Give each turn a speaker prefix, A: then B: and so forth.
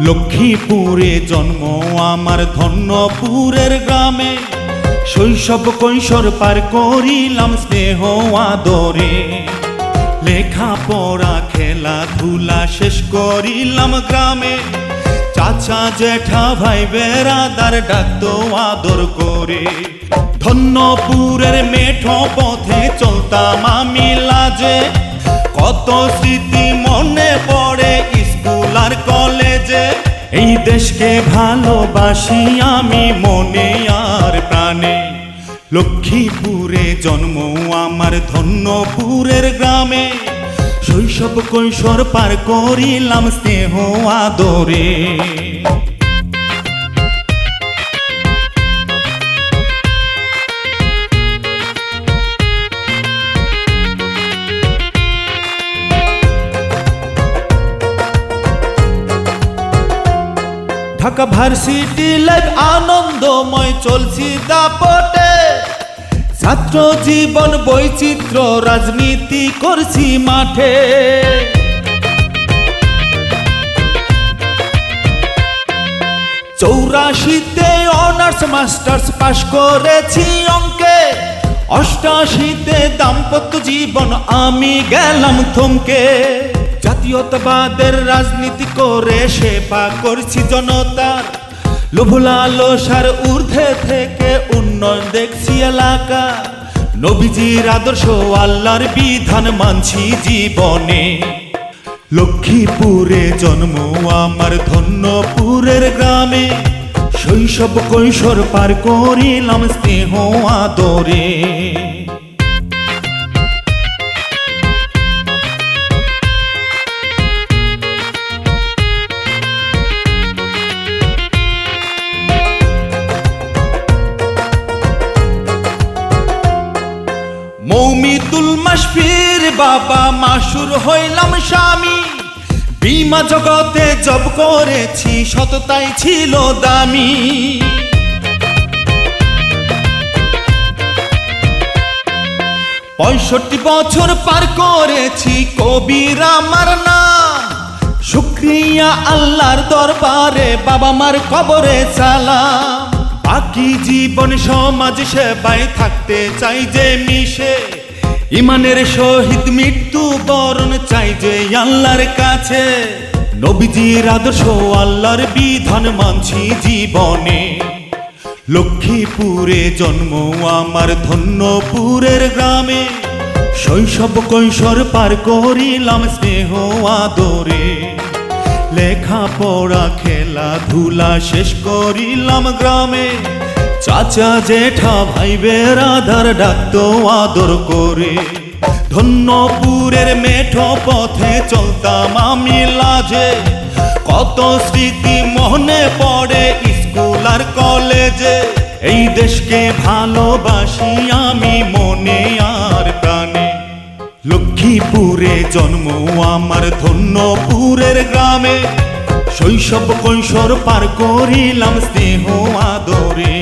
A: লক্ষ্মীপুরে জন্ম আমার ধন্যপুরের গ্রামে, শৈশব কৈশোর পার করিলাম স্নেহ আদরে। লেখাপড়া খেলাধুলা শেষ করিলাম গ্রামে, চাচা জ্যাঠা ভাই বেড়াদার ডাকতো আদর করে। ধন্যপুরের মেঠো পথে চলতাম আমি লাজে, কত স্মৃতি মনে পড়ে স্কুল আর কলেজে। এই দেশকে ভালোবাসি আমি মনে আর প্রাণে, লক্ষ্মীপুরে জন্ম আমার ধন্যপুরের গ্রামে, শৈশব কৈশোর পার করিলাম স্নেহ আদরে। ঢাকা ভার্সিটি লাইফ আনন্দময় চলছি দাপটে, ছাত্র জীবন বৈচিত্র্য রাজনীতি করছি মাঠে। 84-তে অনার্স মাস্টার্স পাশ করেছি অঙ্কে, 88-তে দাম্পত্য জীবন আমি গেলাম থমকে। জাতীয়তাবাদের রাজনীতি করে সেবা করছি জনতার, লোভ লালসার ঊর্ধ্বে থেকে উন্নয়ন দেখছি এলাকা। নবীজির আদর্শ আল্লাহর বিধান মানছি জীবনে, লক্ষ্মীপুরে জন্ম আমার ধন্যপুরের গ্রামে, শৈশব কৈশোর পার করিলাম স্নেহ আদরে। মৌমিতুল মাশফির বাবা মাসুর হইলাম স্বামী, বিমা জগতে জব করেছি সততাই ছিল দামি। 65 বছর পার করেছি কবির আমার নাম, শুকরিয়া আল্লাহর দরবারে বাবা মার কবরে সালাম। বাকি জীবন সমাজ সেবায় থাকতে চাই যে মিশে, ইমানের সহিত মৃত্যু বরণ চাই যে আল্লাহর কাছে। নবীজির আদর্শ আল্লাহর বিধান মানছি জীবনে, লক্ষ্মীপুরে জন্ম আমার ধন্যপুরের গ্রামে, শৈশব কৈশোর পার করিলাম স্নেহ আদরে। লেখাপড়া খেলাধুলা শেষ করিলাম গ্রামে, চাচা জ্যাঠা ভাই বেড়াদার ডাকতো আদর করে। ধন্যপুরের মেঠো পথে চলতাম আমি লাজে, কত স্মৃতি মনে পড়ে স্কুল আর কলেজে। এই দেশকে ভালোবাসি আমি মনে আর প্রাণে, লক্ষ্মীপুরে জন্ম আমার ধন্যপুরের গ্রামে, শৈশব কৈশোর পার করিলাম স্নেহ আদরে।